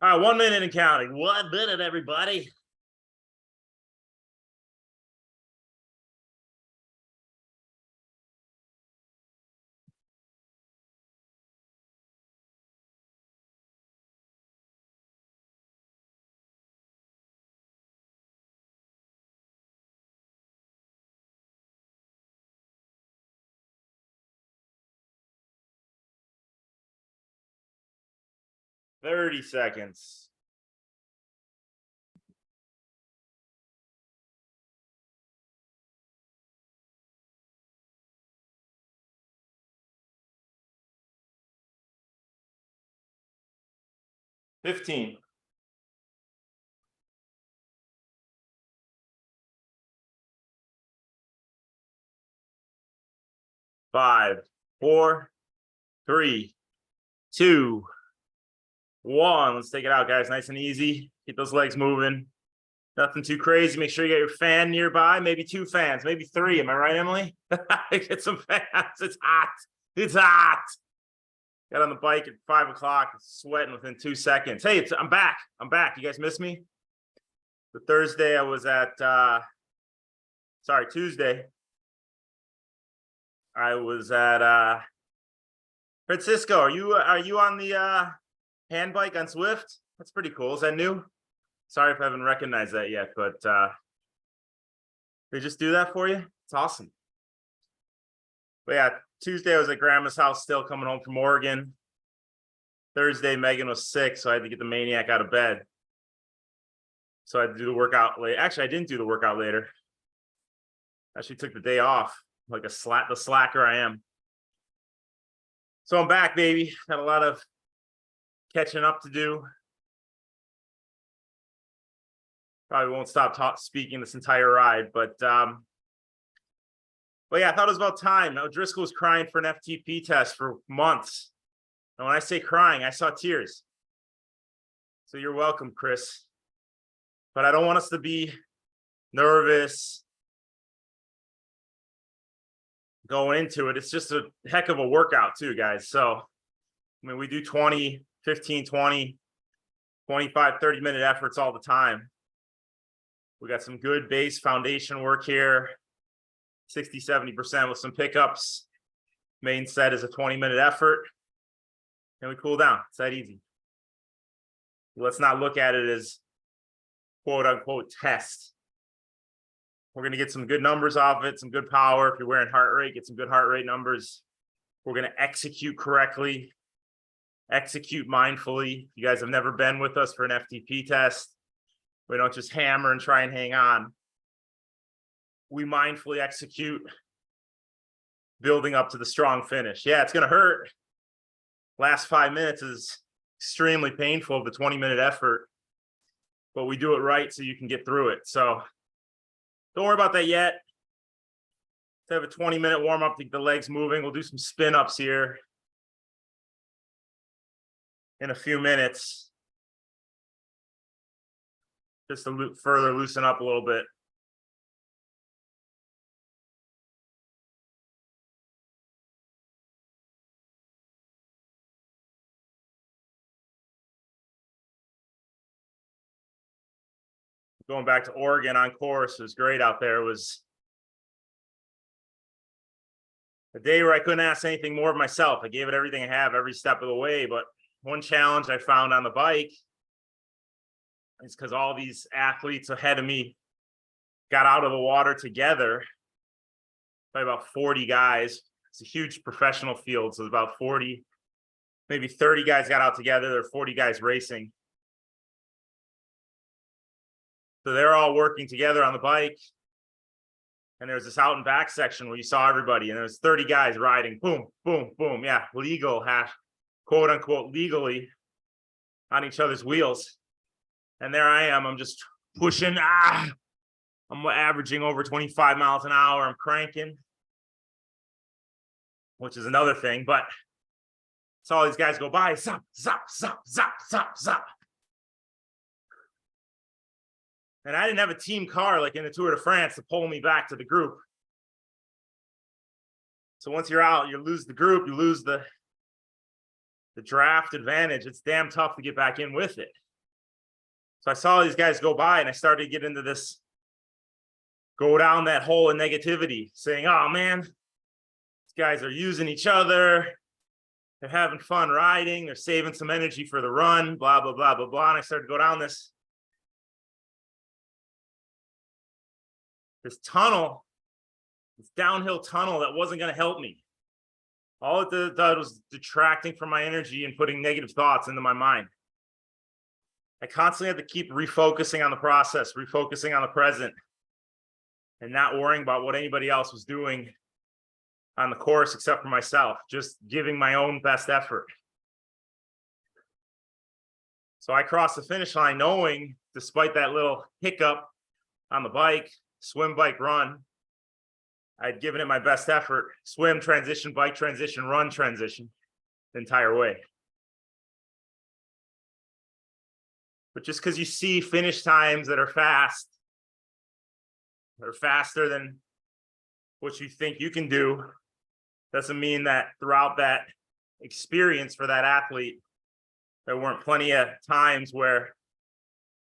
All right, 1 minute and counting. 1 minute, everybody. Thirty seconds. $15. 5, 4, 3, 2, 1. Let's take it out, guys. Nice and easy. Keep those legs moving. Nothing too crazy. Make sure you get your fan nearby. Maybe 2 fans, maybe 3. Am I right, Emily? Get some fans. It's hot. It's hot. Got on the bike at 5 o'clock, sweating within 2 seconds. Hey, I'm back. I'm back. You guys miss me? The Thursday I was at, Tuesday. I was at Francisco. Are you on the hand bike on Swift? That's pretty cool. Is that new? Sorry if I haven't recognized that yet, but they just do that for you. It's awesome. But yeah, Tuesday I was at grandma's house still coming home from Oregon. Thursday Megan was sick, so I had to get the maniac out of bed. So I had to do the workout late. Actually, I didn't do the workout later. Actually took the day off, like the slacker I am. So I'm back, baby. Got a lot of catching up to do. Probably won't stop speaking this entire ride, but yeah, I thought it was about time. Now Driscoll was crying for an FTP test for months. And when I say crying, I saw tears. So you're welcome, Chris. But I don't want us to be nervous going into it. It's just a heck of a workout too, guys. So, I mean, we do 20, 15, 20, 25, 30-minute efforts all the time. We got some good base foundation work here, 60, 70% with some pickups. Main set is a 20-minute effort. And we cool down. It's that easy. Let's not look at it as quote unquote test. We're going to get some good numbers off it, some good power. If you're wearing heart rate, get some good heart rate numbers. We're going to execute correctly, execute mindfully. You guys have never been with us for an FTP test. We don't just hammer and try and hang on. We mindfully execute, building up to the strong finish. Yeah, it's going to hurt. Last 5 minutes is extremely painful of the 20-minute effort, but we do it right so you can get through it. So don't worry about that yet. Let's have a 20-minute warm-up to get the legs moving. We'll do some spin-ups here in a few minutes, just to further loosen up a little bit. Going back to Oregon on course, it was great out there. It was a day where I couldn't ask anything more of myself. I gave it everything I have every step of the way. But one challenge I found on the bike is because all these athletes ahead of me got out of the water together, by about 40 guys. It's a huge professional field, so about 40, maybe 30 guys got out together. There are 40 guys racing. So they're all working together on the bike. And there's this out and back section where you saw everybody, and there's 30 guys riding, boom, boom, boom. Yeah, legal, quote unquote, legally on each other's wheels. And there I am, I'm just pushing. I'm averaging over 25 miles an hour. I'm cranking, which is another thing, but saw these guys go by, zop, zop, zop, zop, zop, zop. And I didn't have a team car like in the Tour de France to pull me back to the group. So once you're out, you lose the group, you lose the draft advantage. It's damn tough to get back in with it. So I saw these guys go by and I started to get into this, go down that hole of negativity, saying, oh man, these guys are using each other. They're having fun riding. They're saving some energy for the run, blah, blah, blah, blah, blah. And I started to go down this tunnel, this downhill tunnel that wasn't going to help me. All it did was detracting from my energy and putting negative thoughts into my mind. I constantly had to keep refocusing on the process, refocusing on the present, and not worrying about what anybody else was doing on the course except for myself, just giving my own best effort. So I crossed the finish line knowing, despite that little hiccup on the bike, swim, bike, run, I'd given it my best effort, swim, transition, bike, transition, run, transition, the entire way. But just because you see finish times that are fast, that are faster than what you think you can do, doesn't mean that throughout that experience for that athlete, there weren't plenty of times where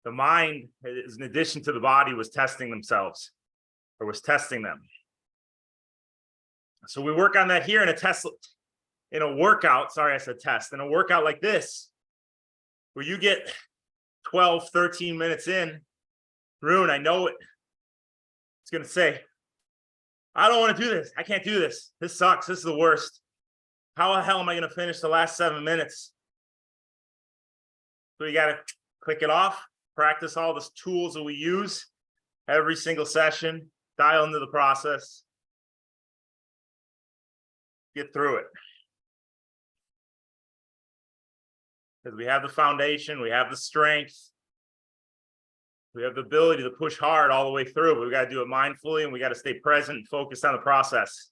the mind, in addition to the body, was testing themselves or was testing them. So we work on that here in a workout. Sorry, I said test. In a workout like this, where you get 12, 13 minutes in, Rune, I know it. It's going to say, I don't want to do this. I can't do this. This sucks. This is the worst. How the hell am I going to finish the last 7 minutes? So you got to click it off, practice all the tools that we use every single session, dial into the process, get through it. Because we have the foundation, we have the strength, we have the ability to push hard all the way through, but we got to do it mindfully and we got to stay present and focused on the process.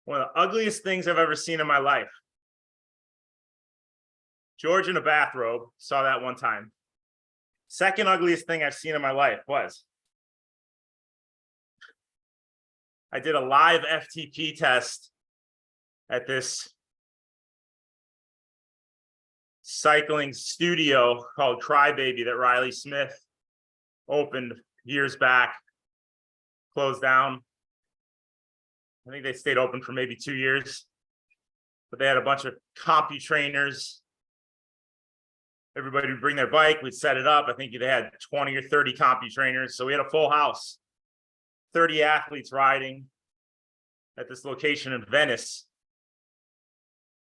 One of the ugliest things I've ever seen in my life. George in a bathrobe, saw that one time. Second ugliest thing I've seen in my life was I did a live FTP test at this cycling studio called Crybaby that Riley Smith opened years back, closed down. I think they stayed open for maybe 2 years, but they had a bunch of CompuTrainers. Everybody would bring their bike, we'd set it up. I think they had 20 or 30 CompuTrainers. So we had a full house, 30 athletes riding at this location in Venice.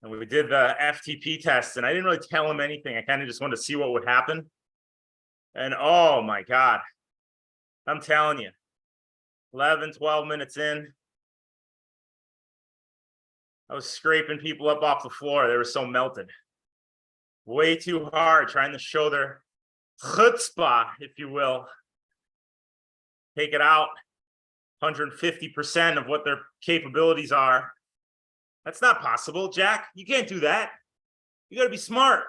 And we did the FTP test, and I didn't really tell him anything. I kind of just wanted to see what would happen. And oh my God, I'm telling you, 11, 12 minutes in, I was scraping people up off the floor. They were so melted. Way too hard, trying to show their chutzpah, if you will. Take it out 150% of what their capabilities are. That's not possible, Jack. You can't do that. You got to be smart.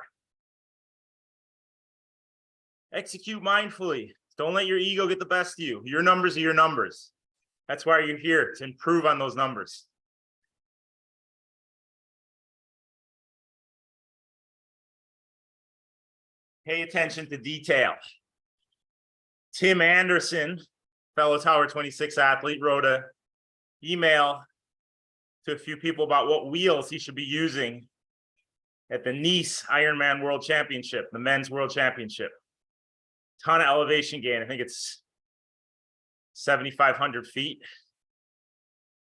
Execute mindfully. Don't let your ego get the best of you. Your numbers are your numbers. That's why you're here, to improve on those numbers. Pay attention to detail. Tim Anderson, fellow Tower 26 athlete, wrote an email to a few people about what wheels he should be using at the Nice Ironman World Championship, the men's World Championship. Ton of elevation gain. I think it's 7,500 feet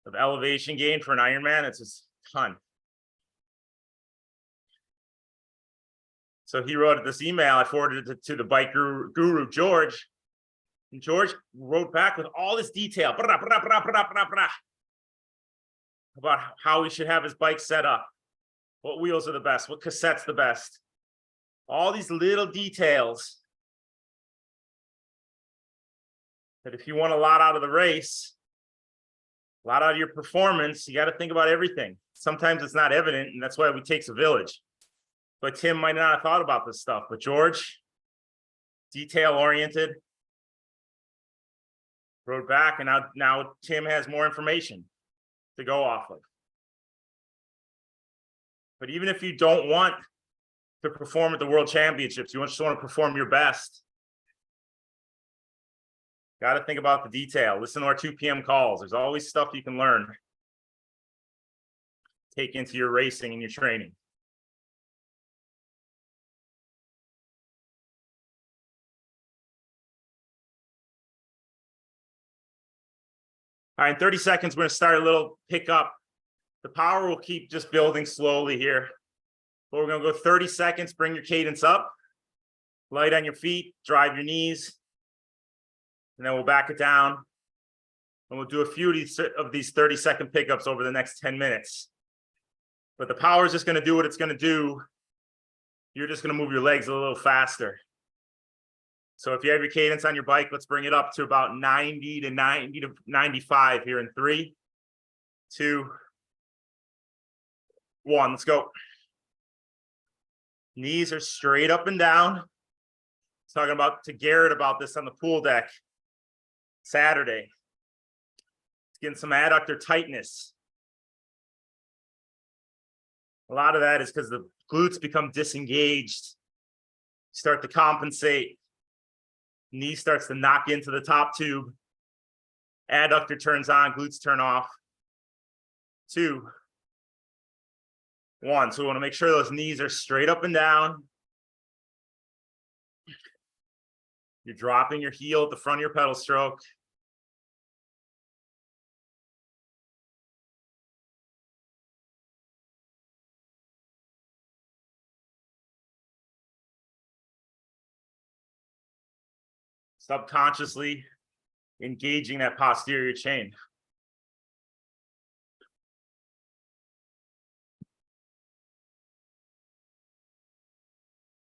of elevation gain for an Ironman. It's a ton. So he wrote this email. I forwarded it to the bike guru, George. And George wrote back with all this detail about how he should have his bike set up, what wheels are the best, what cassette's the best. All these little details that if you want a lot out of the race, a lot out of your performance, you got to think about everything. Sometimes it's not evident, and that's why it takes a village. But Tim might not have thought about this stuff. But George, detail-oriented, wrote back, and now Tim has more information to go off of. But even if you don't want to perform at the World Championships, you just want to perform your best, got to think about the detail. Listen to our 2 p.m. calls. There's always stuff you can learn, take into your racing and your training. All right, in 30 seconds, we're going to start a little pickup. The power will keep just building slowly here. But we're going to go 30 seconds, bring your cadence up, light on your feet, drive your knees, and then we'll back it down. And we'll do a few of these 30-second pickups over the next 10 minutes. But the power is just going to do what it's going to do. You're just going to move your legs a little faster. So if you have your cadence on your bike, let's bring it up to about 90 to 95 here in 3, 2, 1. Let's go. Knees are straight up and down. I was talking to Garrett about this on the pool deck Saturday. It's getting some adductor tightness. A lot of that is because the glutes become disengaged. Start to compensate. Knee starts to knock into the top tube. Adductor turns on, glutes turn off. 2, 1. So we want to make sure those knees are straight up and down. You're dropping your heel at the front of your pedal stroke. Subconsciously engaging that posterior chain.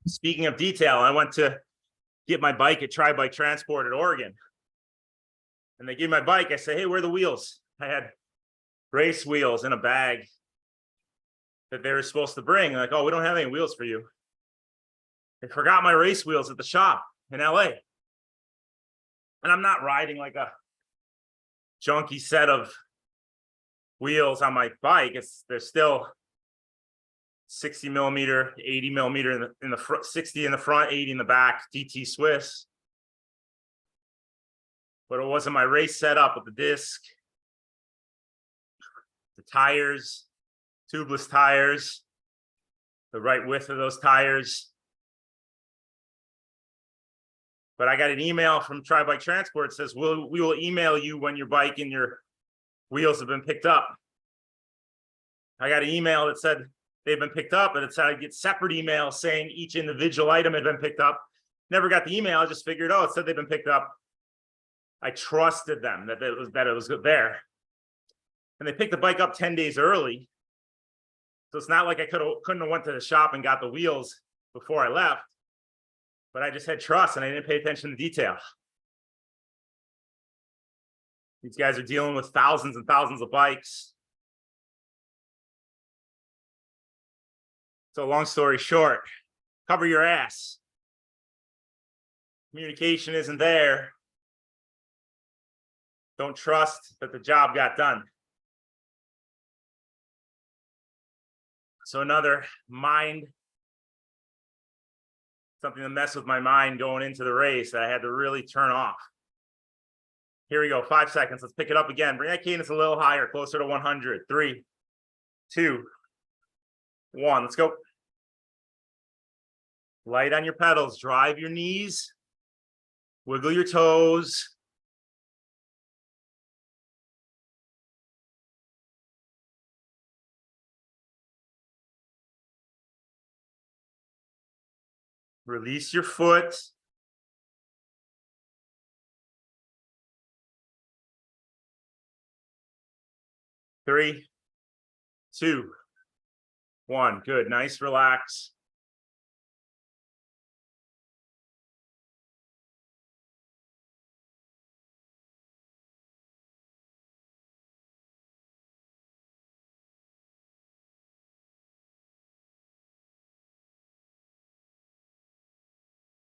Speaking of detail, I went to get my bike at Tri Bike Transport at Oregon. And they gave me my bike. I said, hey, where are the wheels? I had race wheels in a bag that they were supposed to bring. Like, oh, we don't have any wheels for you. I forgot my race wheels at the shop in LA. And I'm not riding like a junky set of wheels on my bike. They're still 60 millimeter, 80 millimeter in the front, 60 in the front, 80 in the back, DT Swiss. But it wasn't my race setup with the disc, the tires, tubeless tires, the right width of those tires. But I got an email from Tri Bike Transport that says, we will email you when your bike and your wheels have been picked up. I got an email that said they've been picked up, and it said I'd get separate emails saying each individual item had been picked up. Never got the email. I just figured, oh, it said they've been picked up. I trusted them that it was there. And they picked the bike up 10 days early. So it's not like I couldn't have went to the shop and got the wheels before I left. But I just had trust and I didn't pay attention to detail. These guys are dealing with thousands and thousands of bikes. So long story short, cover your ass. Communication isn't there. Don't trust that the job got done. So another something to mess with my mind going into the race that I had to really turn off. Here we go, 5 seconds. Let's pick it up again. Bring that cadence a little higher, closer to 100. 3, 2, 1. Let's go. Light on your pedals. Drive your knees. Wiggle your toes. Release your foot. Three, 2, 1. Good. Nice. Relax.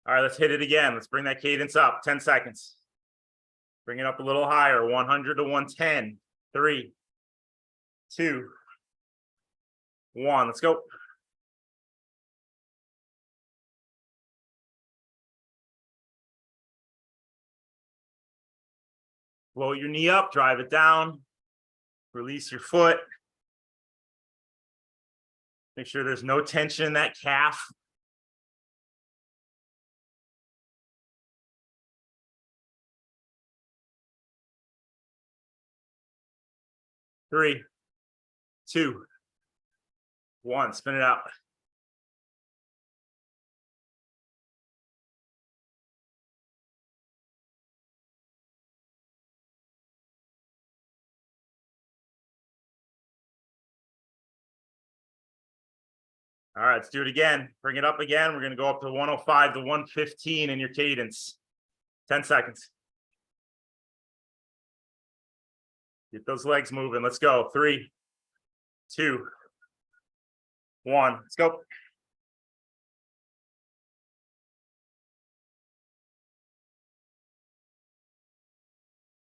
All right, let's hit it again. Let's bring that cadence up. 10 seconds. Bring it up a little higher. 100 to 110. 3, 2, 1. Let's go. Float your knee up, drive it down, release your foot. Make sure there's no tension in that calf. Three, two, one, spin it out. All right, let's do it again. Bring it up again. We're going to go up to 105 to 115 in your cadence. 10 seconds. Get those legs moving. Let's go. 3, 2, 1. Let's go.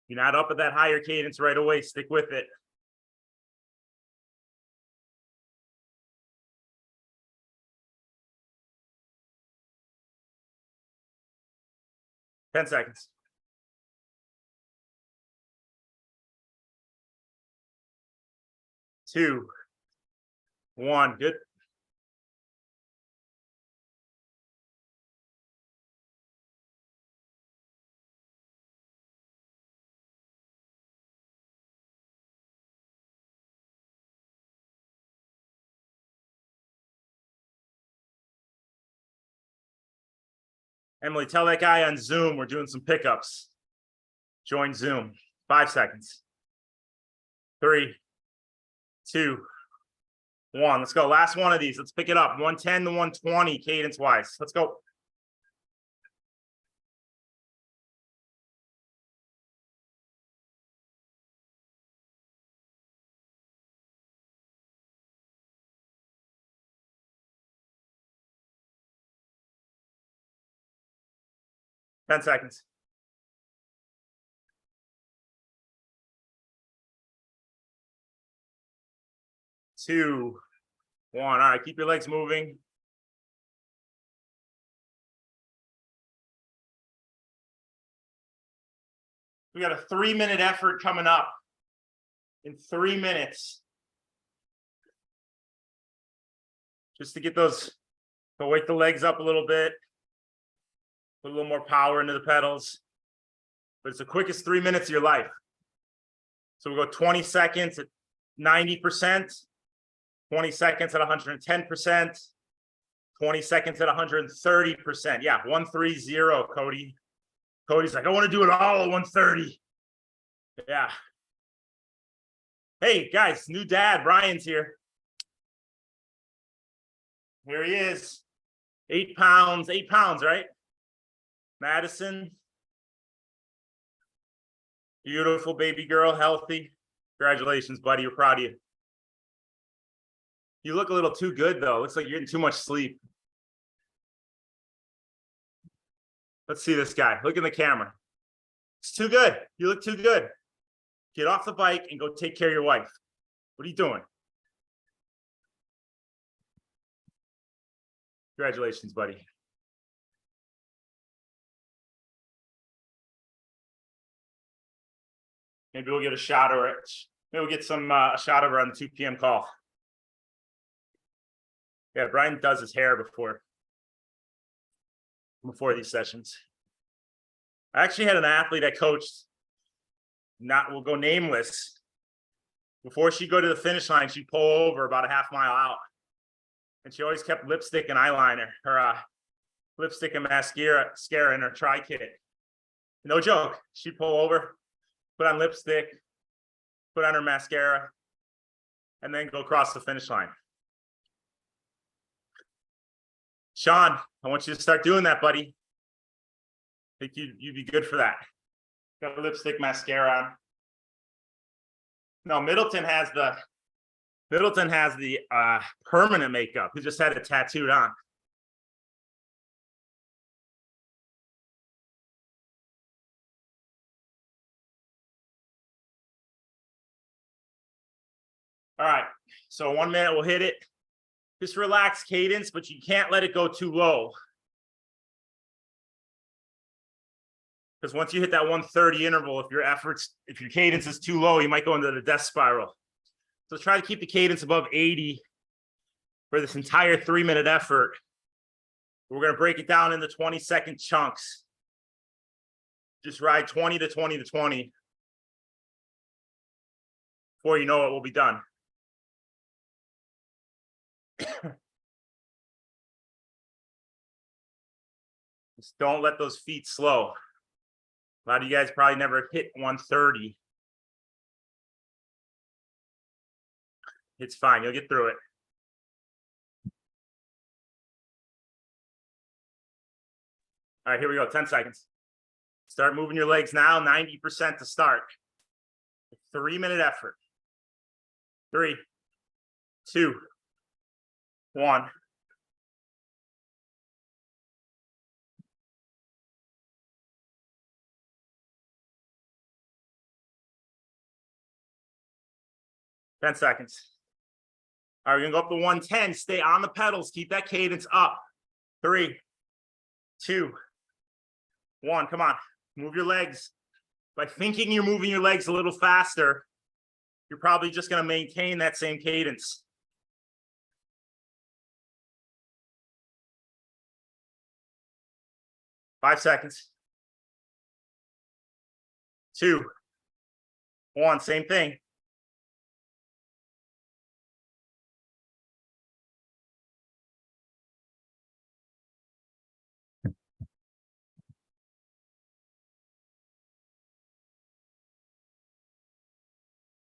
You're not up at that higher cadence right away. Stick with it. Ten seconds. 2, 1. Good. Emily, tell that guy on Zoom we're doing some pickups. Join Zoom. 5 seconds. 3, 2, 1. Let's go. Last one of these. Let's pick it up. 110 to 120 cadence wise. Let's go. Ten seconds. 2, 1. All right, keep your legs moving. We got a 3-minute effort coming up in 3 minutes. Just to get those, to wake the legs up a little bit. Put a little more power into the pedals. But it's the quickest 3 minutes of your life. So we'll go 20 seconds at 90%, 20 seconds at 110%, 20 seconds at 130%. Yeah, 130, Cody. Cody's like, I want to do it all at 130. Yeah. Hey, guys, new dad, Brian's here. Here he is. 8 pounds, right? Madison. Beautiful baby girl, healthy. Congratulations, buddy. We're proud of you. You look a little too good, though. Looks like you're getting too much sleep. Let's see this guy. Look in the camera. It's too good. You look too good. Get off the bike and go take care of your wife. What are you doing? Congratulations, buddy. Maybe we'll get a shot or maybe we'll get some a shot of her on the 2 p.m. call. Yeah, Brian does his hair before these sessions. I actually had an athlete I coached, we'll go nameless. Before she'd go to the finish line, she'd pull over about a half mile out. And she always kept lipstick and eyeliner, her lipstick and mascara in her tri-kit. No joke. She'd pull over, put on lipstick, put on her mascara, and then go across the finish line. Sean, I want you to start doing that, buddy. I think you'd be good for that. Got a lipstick, mascara on. No, Middleton has the permanent makeup. He just had it tattooed on. All right, so 1 minute, we'll hit it. Just relax cadence, but you can't let it go too low. Because once you hit that 130 interval, if your cadence is too low, you might go into the death spiral. So try to keep the cadence above 80 for this entire 3-minute effort. We're going to break it down into 20-second chunks. Just ride 20 to 20 to 20. Before you know it, we'll be done. Just don't let those feet slow. A lot of you guys probably never hit 130. It's fine. You'll get through it. All right, here we go. 10 seconds. Start moving your legs now. 90% to start. 3-minute effort. 3, 2, 1. Ten seconds. All right, we're gonna go up to 110. Stay on the pedals. Keep that cadence up. 3, 2, 1. Come on. Move your legs. By thinking you're moving your legs a little faster, you're probably just gonna maintain that same cadence. Five seconds. 2, 1. Same thing.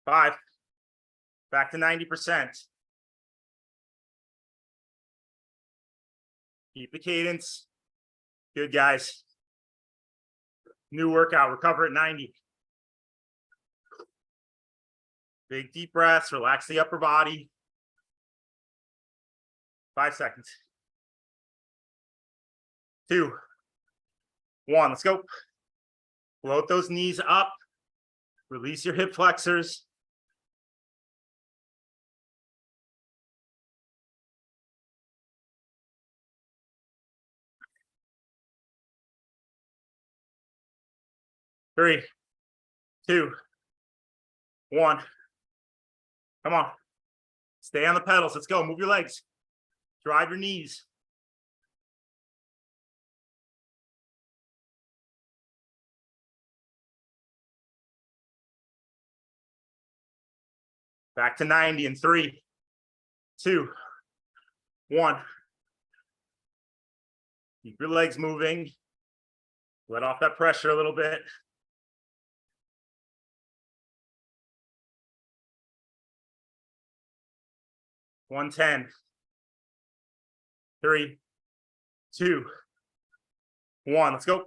Five. Back to 90%. Keep the cadence. Good, guys. New workout. Recover at 90. Big deep breaths. Relax the upper body. 5 seconds. 2, 1. Let's go. Float those knees up. Release your hip flexors. Three, 2, 1. Come on. Stay on the pedals. Let's go. Move your legs. Drive your knees. Back to 90 in 3, 2, 1. Keep your legs moving. Let off that pressure a little bit. One 10. 3, 2, 1. Let's go.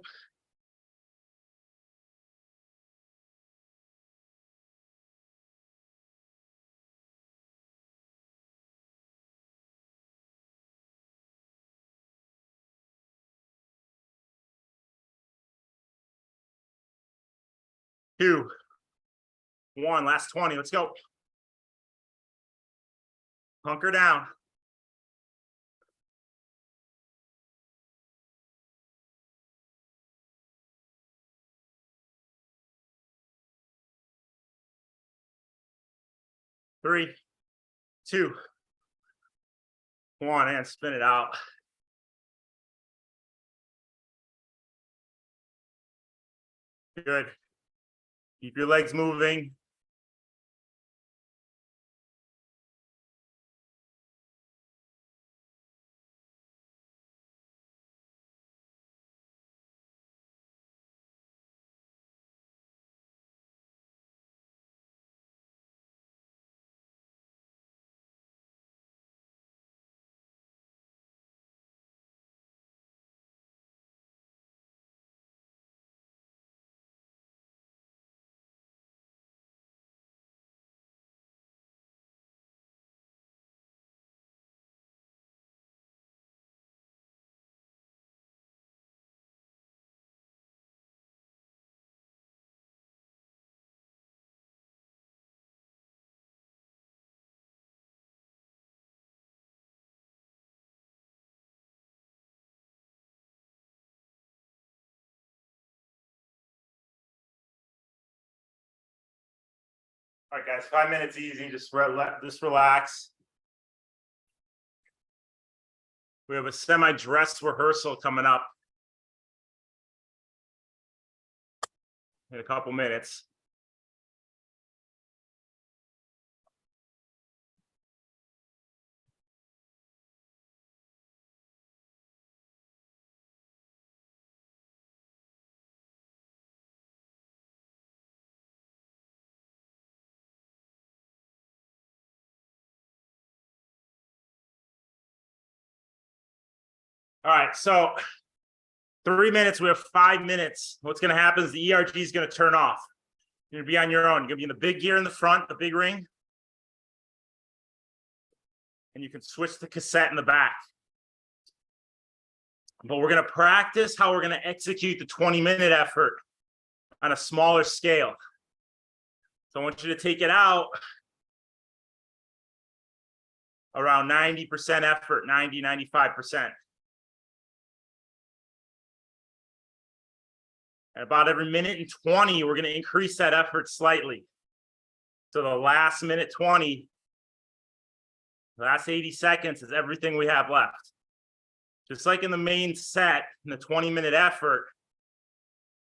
Two, 1. Last 20. Let's go. Hunker down. Three, 2, 1, and spin it out. Good. Keep your legs moving. All right, guys, 5 minutes easy. Just relax. We have a semi-dress rehearsal coming up in a couple minutes. All right, so 3 minutes, we have 5 minutes. What's going to happen is the ERG is going to turn off. You're going to be on your own. You're going to be in the big gear in the front, the big ring. And you can switch the cassette in the back. But we're going to practice how we're going to execute the 20-minute effort on a smaller scale. So I want you to take it out around 90% effort, 90, 95%. And about every minute and 20, we're going to increase that effort slightly. So the last minute 20, the last 80 seconds is everything we have left. Just like in the main set, in the 20-minute effort,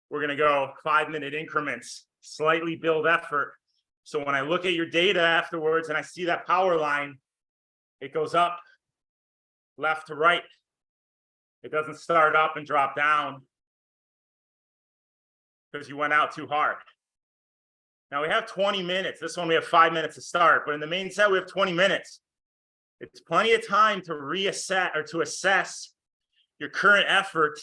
we're going to go 5-minute increments, slightly build effort. So when I look at your data afterwards and I see that power line, it goes up, left to right. It doesn't start up and drop down because you went out too hard. Now we have 20 minutes. This one we have 5 minutes to start, but in the main set we have 20 minutes. It's plenty of time to reassess or to assess your current effort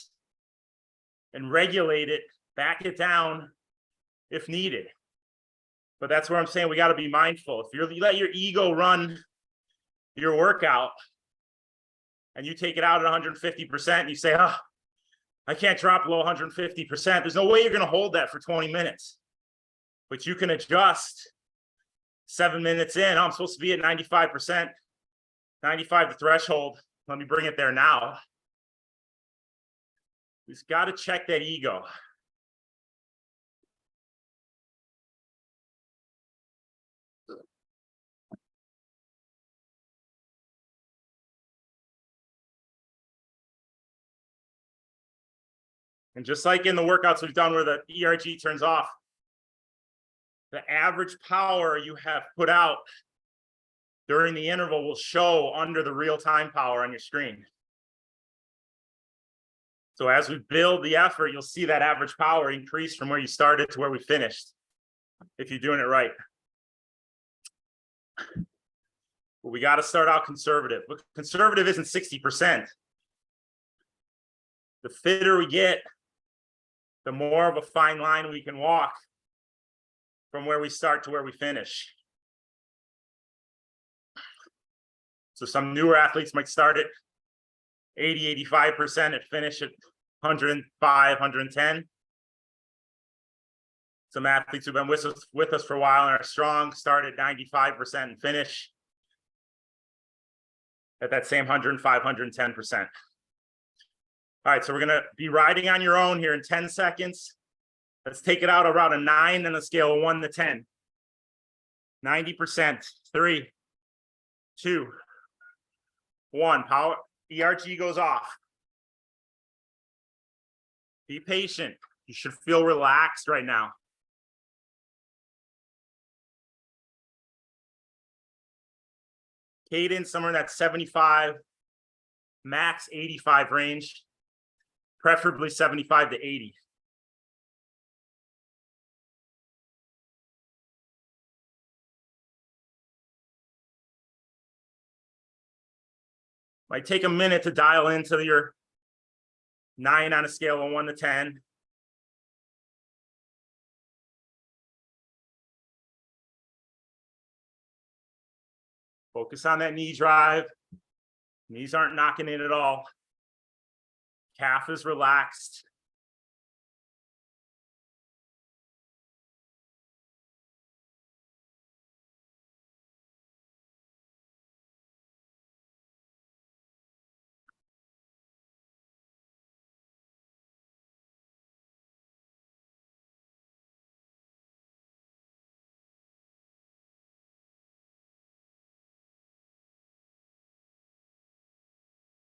and regulate it, back it down if needed. But that's where I'm saying we got to be mindful. If you let your ego run your workout and you take it out at 150% and you say, oh, I can't drop below 150%. There's no way you're going to hold that for 20 minutes. But you can adjust 7 minutes in. Oh, I'm supposed to be at 95%, 95 the threshold. Let me bring it there now. We've got to check that ego. And just like in the workouts we've done where the ERG turns off, the average power you have put out during the interval will show under the real-time power on your screen. So as we build the effort, you'll see that average power increase from where you started to where we finished, if you're doing it right. But we got to start out conservative. But conservative isn't 60%. The fitter we get, the more of a fine line we can walk from where we start to where we finish. So some newer athletes might start at 80, 85% and finish at 105, 110. Some athletes who've been with us for a while and are strong start at 95% and finish at that same 105, 110%. All right, so we're gonna be riding on your own here in 10 seconds. Let's take it out around a 9 on a scale of 1 to 10. 90%, 3, 2, 1. Power, ERG goes off. Be patient. You should feel relaxed right now. Cadence somewhere in that 75, max 85 range, preferably 75 to 80. Might take a minute to dial into your 9 on a scale of 1 to 10. Focus on that knee drive. Knees aren't knocking in at all. Calf is relaxed.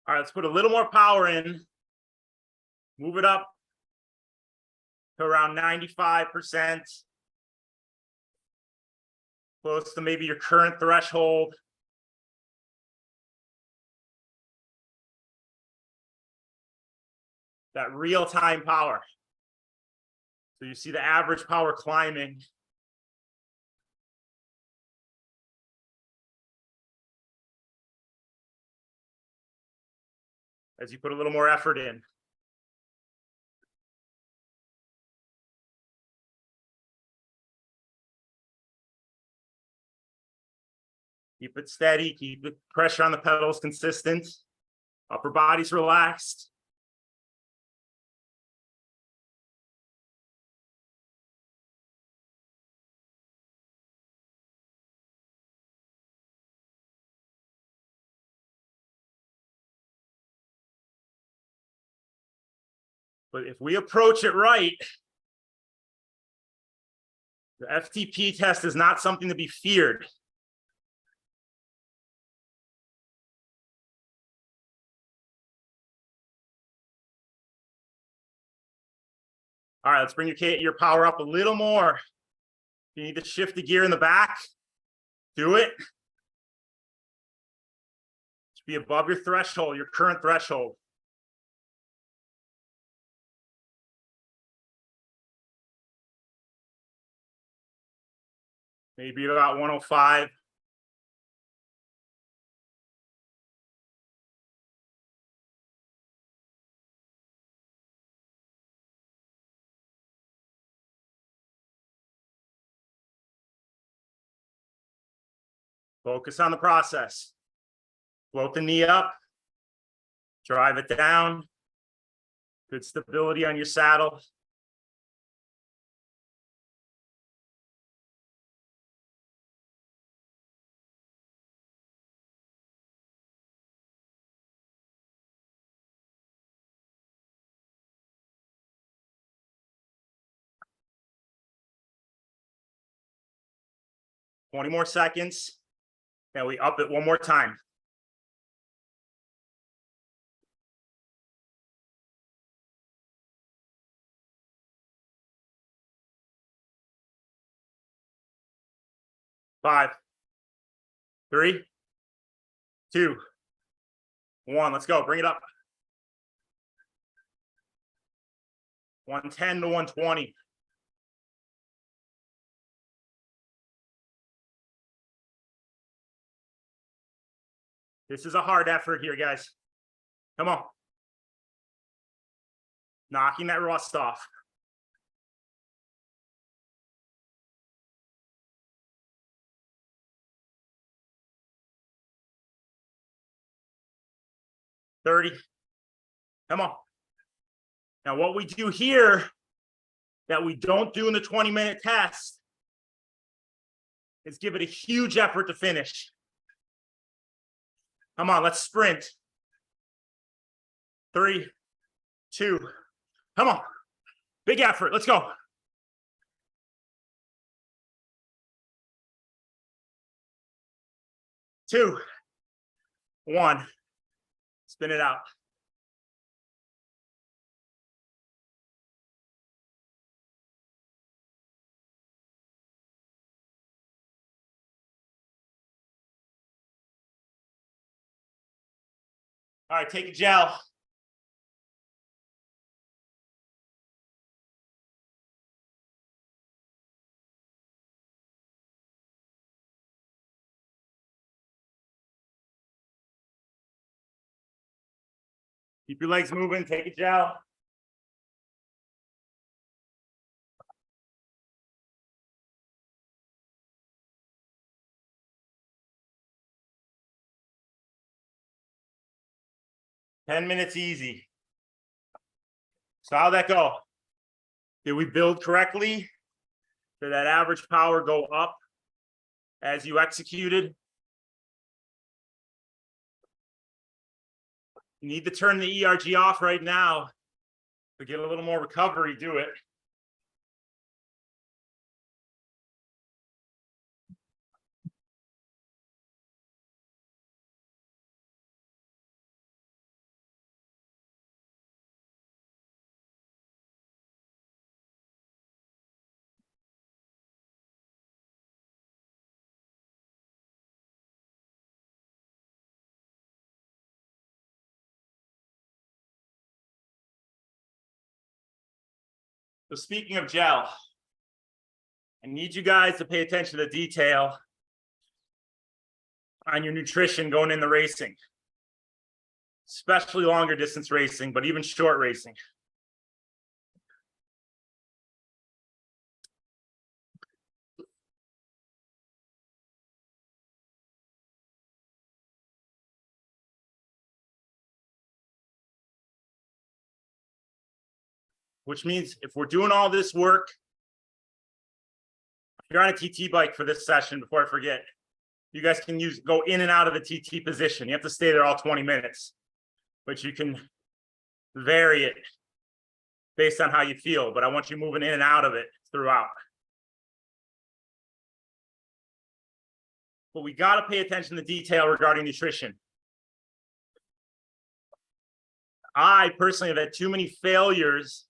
All right, let's put a little more power in. Move it up to around 95%. Close to maybe your current threshold. That real-time power. So you see the average power climbing. As you put a little more effort in. Keep it steady, keep the pressure on the pedals consistent. Upper body's relaxed. But if we approach it right, the FTP test is not something to be feared. All right, let's bring your power up a little more. You need to shift the gear in the back. Do it. Just be above your threshold, your current threshold. Maybe about 105. Focus on the process. Float the knee up. Drive it down. Good stability on your saddle. Twenty more seconds. And we up it one more time. Five, 3, 2, 1. Let's go. Bring it up. 110 to 120. This is a hard effort here, guys. Come on. Knocking that rust off. $30. Come on. Now, what we do here that we don't do in the 20-minute test is give it a huge effort to finish. Come on, let's sprint. 3, 2, come on. Big effort, let's go. 2, 1, spin it out. All right, take a gel. Keep your legs moving, take a gel. Ten minutes easy. So how'd that go? Did we build correctly? Did that average power go up as you executed? You need to turn the ERG off right now to get a little more recovery, do it. So speaking of gel, I need you guys to pay attention to detail on your nutrition going into racing, especially longer distance racing, but even short racing. Which means if we're doing all this work, if you're on a TT bike for this session, before I forget, you guys can go in and out of the TT position. You have to stay there all 20 minutes, but you can vary it based on how you feel. But I want you moving in and out of it throughout. But we got to pay attention to detail regarding nutrition. I personally have had too many failures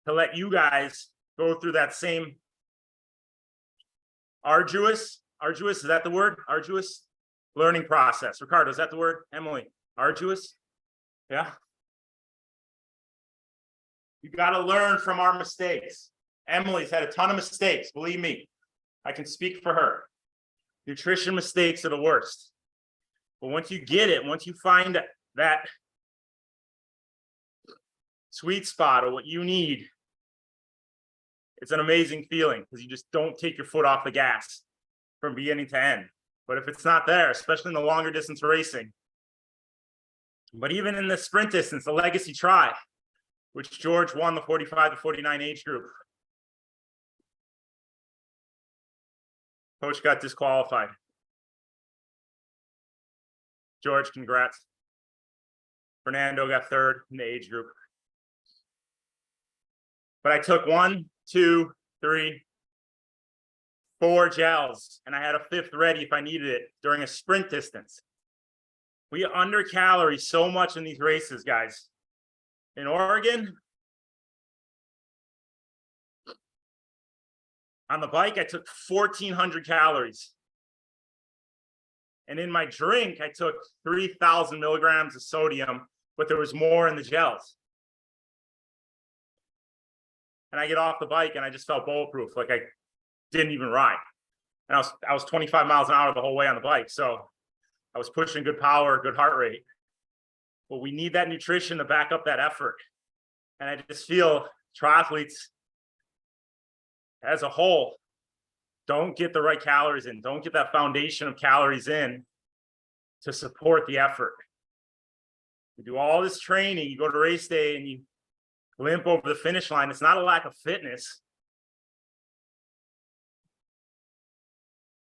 to let you guys go through that same arduous, is that the word? Arduous learning process. Ricardo, is that the word? Emily, arduous? Yeah. You got to learn from our mistakes. Emily's had a ton of mistakes, believe me. I can speak for her. Nutrition mistakes are the worst. But once you get it, once you find that sweet spot or what you need, it's an amazing feeling because you just don't take your foot off the gas from beginning to end. But if it's not there, especially in the longer distance racing, but even in the sprint distance, the legacy try, which George won the 45 to 49 age group. Coach got disqualified. George, congrats. Fernando got third in the age group. But I took 1, 2, 3, 4 gels, and I had a 5th ready if I needed it during a sprint distance. We under calorie so much in these races, guys. In Oregon, on the bike, I took 1,400 calories. And in my drink, I took 3,000 milligrams of sodium, but there was more in the gels. And I get off the bike and I just felt bulletproof, like I didn't even ride. And I was 25 miles an hour the whole way on the bike. So I was pushing good power, good heart rate. But we need that nutrition to back up that effort. And I just feel triathletes as a whole don't get the right calories in, don't get that foundation of calories in to support the effort. You do all this training, you go to race day and you limp over the finish line. It's not a lack of fitness.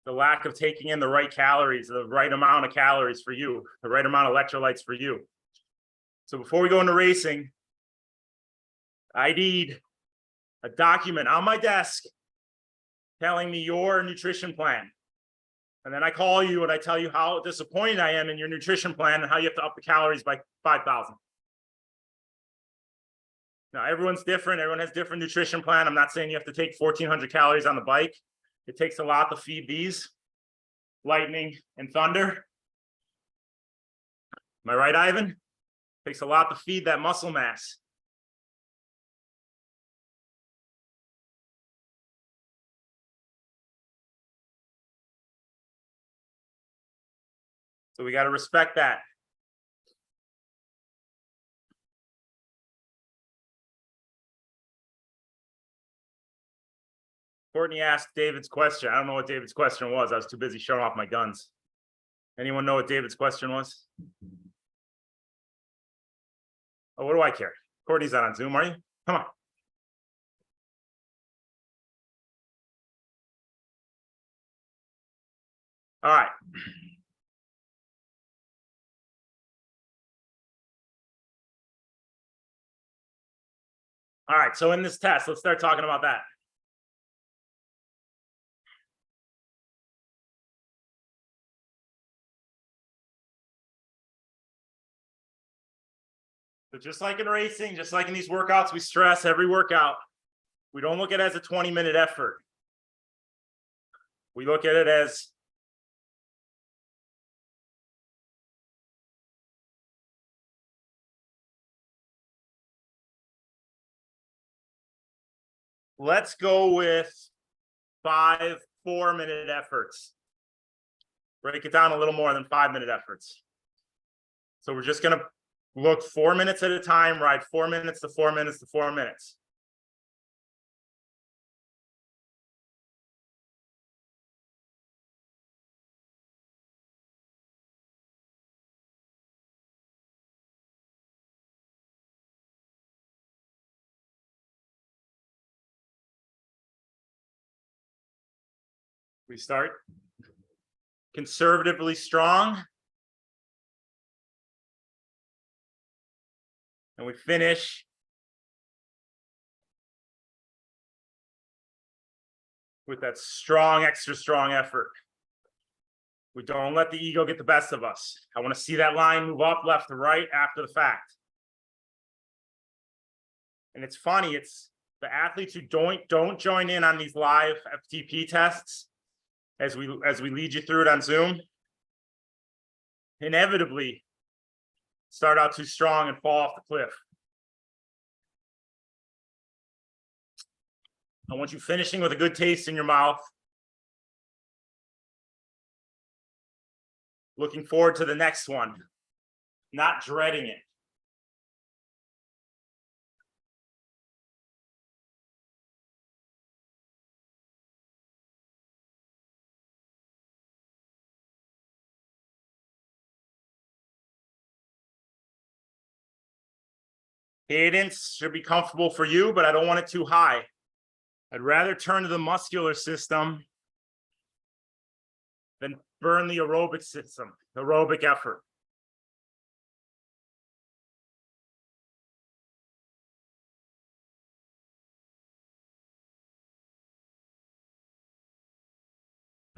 The lack of taking in the right calories, the right amount of calories for you, the right amount of electrolytes for you. So before we go into racing, I need a document on my desk telling me your nutrition plan. And then I call you and I tell you how disappointed I am in your nutrition plan and how you have to up the calories by 5,000. Now, everyone's different. Everyone has different nutrition plan. I'm not saying you have to take 1,400 calories on the bike. It takes a lot to feed these, lightning and thunder. Am I right, Ivan? It takes a lot to feed that muscle mass. So we got to respect that. Courtney asked David's question. I don't know what David's question was. I was too busy showing off my guns. Anyone know what David's question was? Oh, what do I care? Courtney's not on Zoom, are you? Come on. All right. All right, so in this test, let's start talking about that. So just like in racing, just like in these workouts, we stress every workout. We don't look at it as a 20-minute effort. We look at it as Let's go with 5 4-minute efforts. Break it down a little more than 5-minute efforts. So we're just going to look 4 minutes at a time, ride 4 minutes to 4 minutes to 4 minutes. We start conservatively strong. And we finish with that strong, extra strong effort. We don't let the ego get the best of us. I want to see that line move up, left to right after the fact. And it's funny, it's the athletes who don't join in on these live FTP tests as we lead you through it on Zoom, inevitably start out too strong and fall off the cliff. I want you finishing with a good taste in your mouth. Looking forward to the next one, not dreading it. Cadence should be comfortable for you, but I don't want it too high. I'd rather turn to the muscular system than burn the aerobic system, the aerobic effort.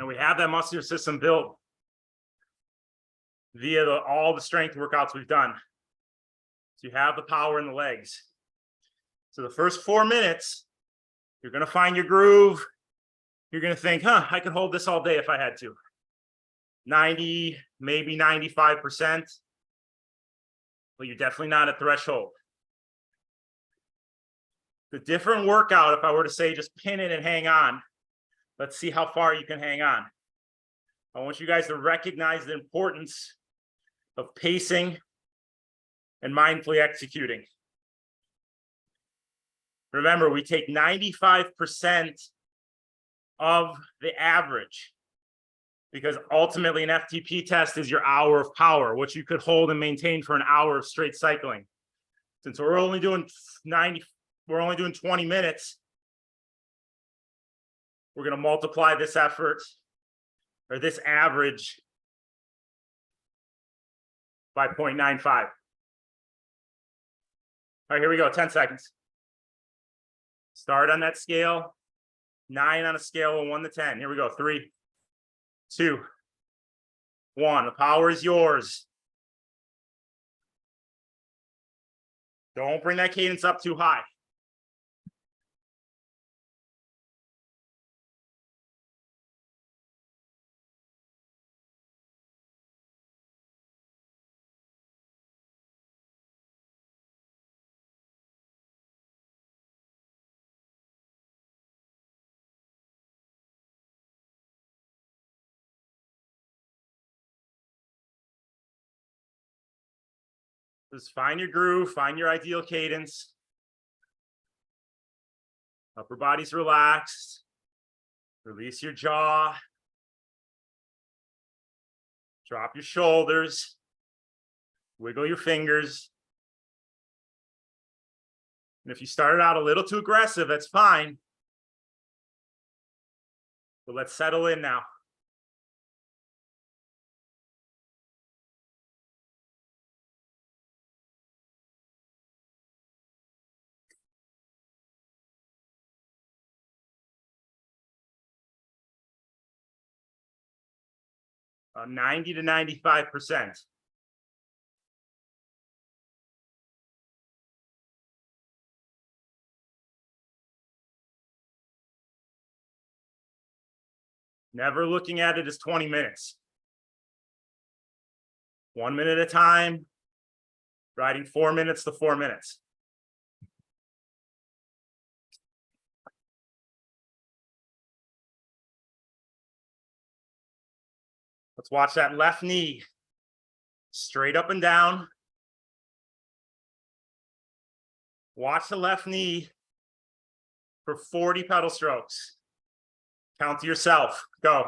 And we have that muscular system built via all the strength workouts we've done. So you have the power in the legs. So the first 4 minutes, you're going to find your groove. You're going to think, I could hold this all day if I had to. 90, maybe 95%. Well, you're definitely not at threshold. The different workout, if I were to say, just pin it and hang on. Let's see how far you can hang on. I want you guys to recognize the importance of pacing and mindfully executing. Remember, we take 95% of the average because ultimately an FTP test is your hour of power, which you could hold and maintain for an hour of straight cycling. Since we're only doing 20 minutes, we're going to multiply this effort or this average by 0.95. All right, here we go, 10 seconds. Start on that scale, 9 on a scale of 1 to 10. Here we go, 3, 2, 1. The power is yours. Don't bring that cadence up too high. Just find your groove, find your ideal cadence. Upper body's relaxed. Release your jaw. Drop your shoulders. Wiggle your fingers. And if you started out a little too aggressive, that's fine. But let's settle in now. About 90 to 95%. Never looking at it as 20 minutes. 1 minute at a time, riding 4 minutes to 4 minutes. Let's watch that left knee. Straight up and down. Watch the left knee for 40 pedal strokes. Count to yourself. Go.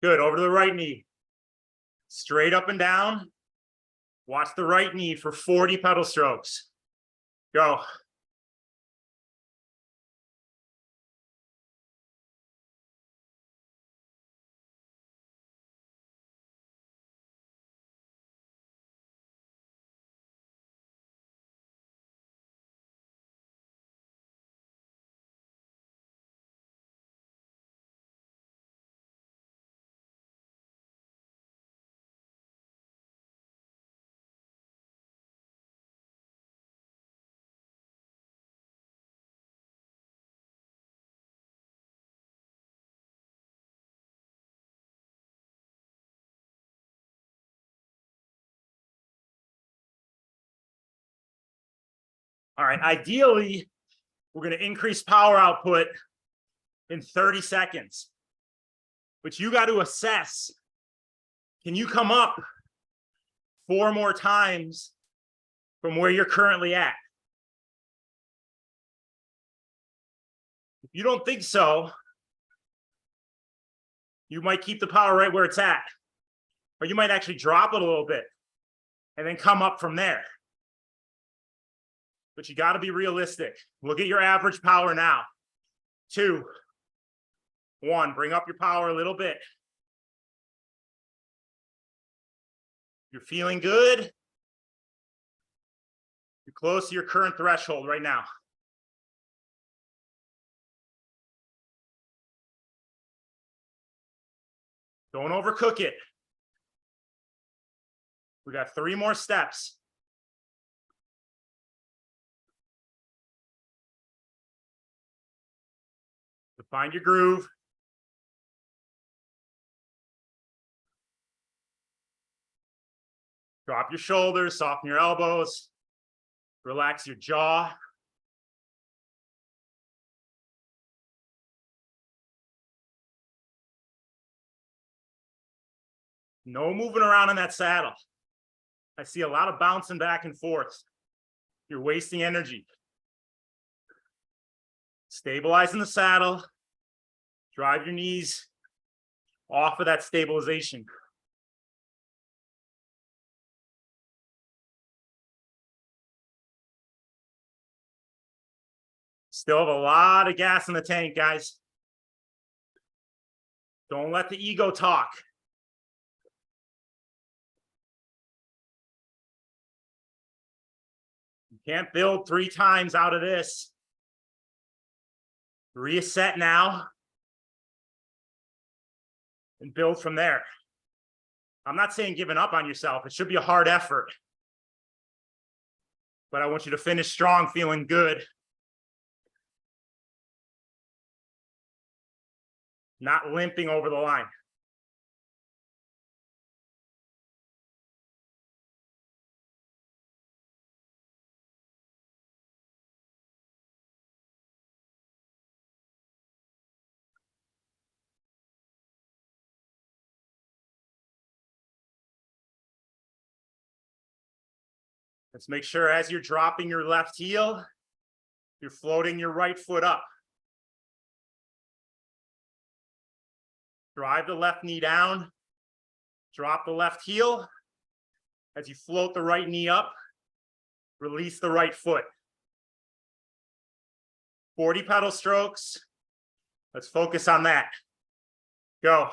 Good. Over to the right knee. Straight up and down. Watch the right knee for 40 pedal strokes. Go. All right. Ideally, we're going to increase power output in 30 seconds. But you got to assess, can you come up 4 more times from where you're currently at? If you don't think so, you might keep the power right where it's at, or you might actually drop it a little bit and then come up from there. But you got to be realistic. Look at your average power now. 2, 1, bring up your power a little bit. You're feeling good. You're close to your current threshold right now. Don't overcook it. We got 3 more steps. To find your groove. Drop your shoulders, soften your elbows, relax your jaw. No moving around in that saddle. I see a lot of bouncing back and forth. You're wasting energy. Stabilize in the saddle. Drive your knees off of that stabilization. Still have a lot of gas in the tank, guys. Don't let the ego talk. You can't build 3 times out of this. Reset now and build from there. I'm not saying giving up on yourself. It should be a hard effort. But I want you to finish strong, feeling good. Not limping over the line. Let's make sure as you're dropping your left heel, you're floating your right foot up. Drive the left knee down. Drop the left heel. As you float the right knee up, release the right foot. 40 pedal strokes. Let's focus on that. Go.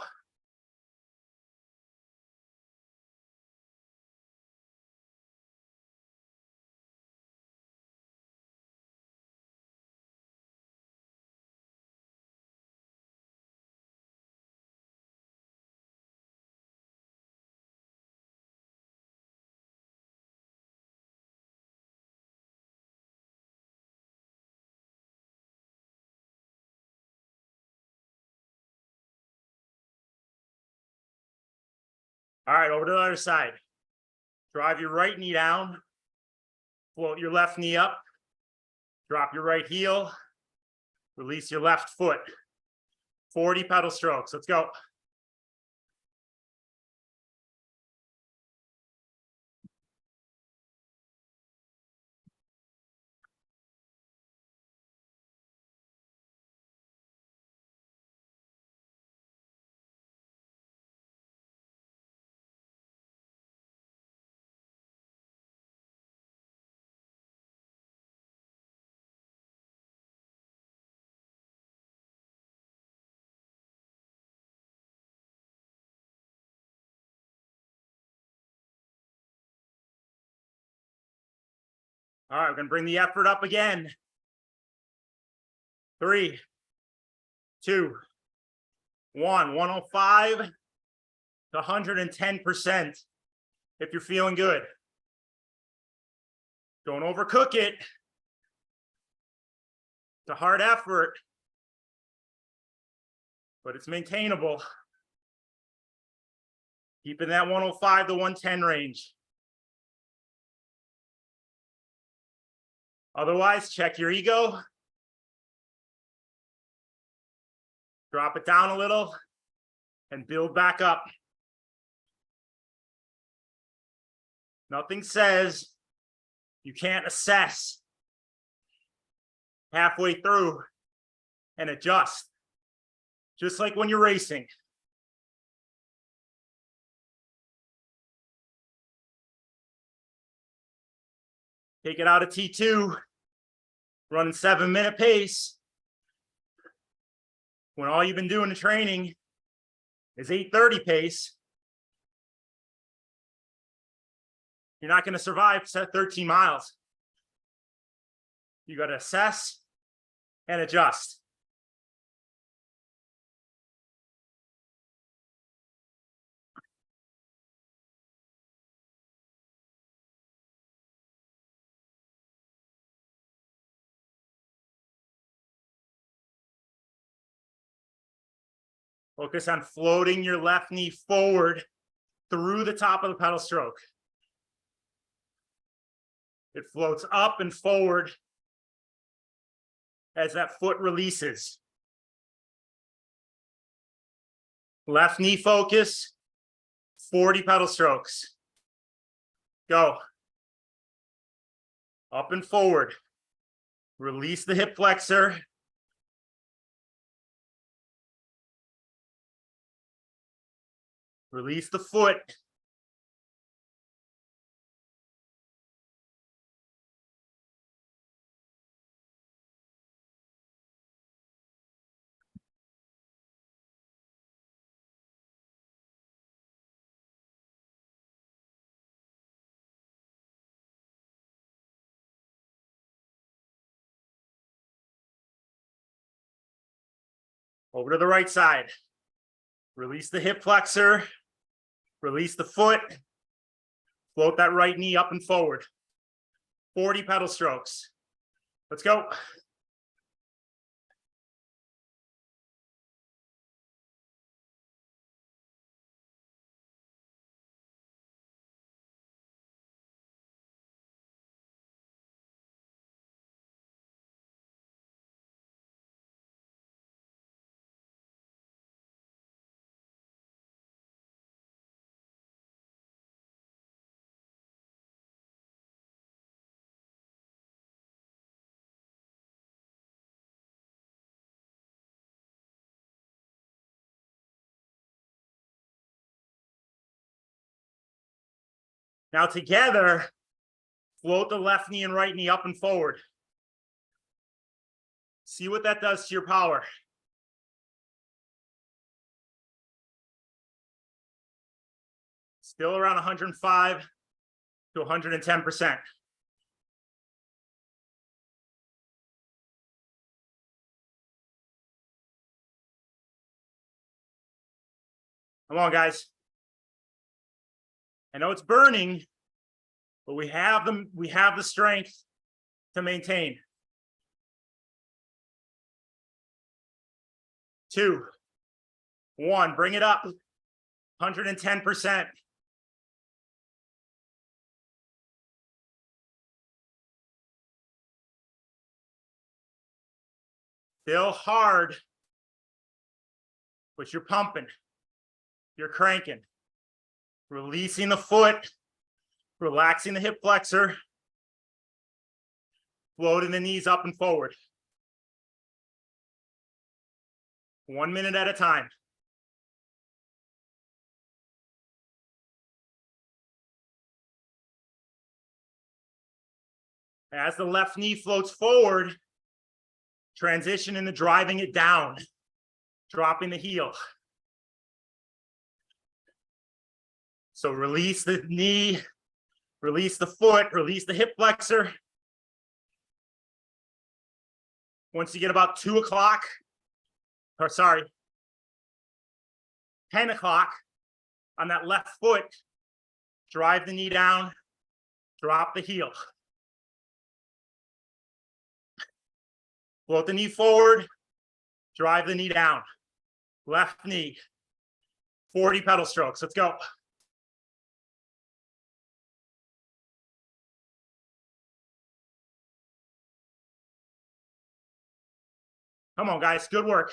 All right, over to the other side. Drive your right knee down. Float your left knee up. Drop your right heel. Release your left foot. 40 pedal strokes. Let's go. All right, we're going to bring the effort up again. 3, 2, 1. 105 to 110% if you're feeling good. Don't overcook it. It's a hard effort, but it's maintainable. Keep in that 105 to 110 range. Otherwise, check your ego. Drop it down a little and build back up. Nothing says you can't assess halfway through and adjust, just like when you're racing. Take it out of T2, running 7-minute pace, when all you've been doing in training is 8:30 pace. You're not going to survive 13 miles. You got to assess and adjust. Focus on floating your left knee forward through the top of the pedal stroke. It floats up and forward as that foot releases. Left knee focus, 40 pedal strokes. Go. Up and forward. Release the hip flexor. Release the foot. Over to the right side. Release the hip flexor. Release the foot. Float that right knee up and forward. 40 pedal strokes. Let's go. Now together, float the left knee and right knee up and forward. See what that does to your power. Still around 105 to 110%. Come on, guys. I know it's burning, but we have the strength to maintain. 2, 1, bring it up. 110%. Still hard, but you're pumping. You're cranking. Releasing the foot, relaxing the hip flexor, floating the knees up and forward. 1 minute at a time. As the left knee floats forward, transition into driving it down, dropping the heel. So release the knee, release the foot, release the hip flexor. Once you get about 2 o'clock, or sorry, 10 o'clock on that left foot, drive the knee down, drop the heel. Float the knee forward, drive the knee down. Left knee, 40 pedal strokes. Let's go. Come on, guys. Good work.